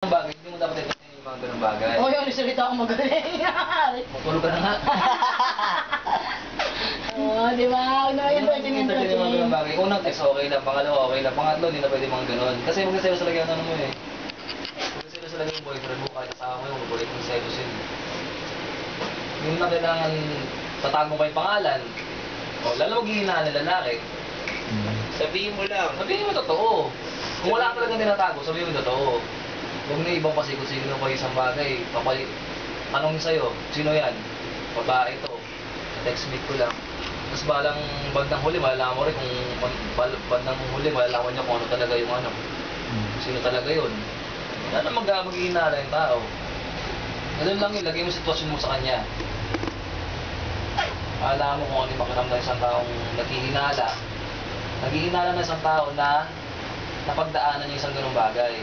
Bagay, hindi mo dapat ito yung mga ganung bagay. Oo, yung nagsalita akong magaling. Matulog ka na nga. Oo, di ba? Huwag naman yung pwede ng Hindi mo yung mga ganung bagay. Unang text, okay lang. Pangalawa, okay lang. Pangatlo, hindi na pwede mga ganon. Kasi magsaselos talaga yung ano mo eh. Magsaselos talaga yung boyfriend mo kahit asawa mo yung mabulit mong selos yun. Yung na kailangan tatago mo pa yung pangalan. O, lalo maghihinaan ng lalaki. Sabihin mo lang. Sabihin mo totoo. Kung wala ka talagang tinatago, sabihin mo totoo. Huwag na ibang pasikot-sino pa isang bagay. Tanong sa'yo, sino yan? Babae to. Text meet ko lang. Tapos balang bandang huli, malalaman mo rin kung bandang huli, malalaman niya kung ano talaga yung ano. Sino talaga yun. Wala na maghihinala yung tao. Ganun lang yun, lagay mo sitwasyon mo sa kanya. Alam mo kung ano yung makiramdam ng isang taong naghihinala. Naghihinala ng isang tao na napagdaanan niya isang ganung bagay.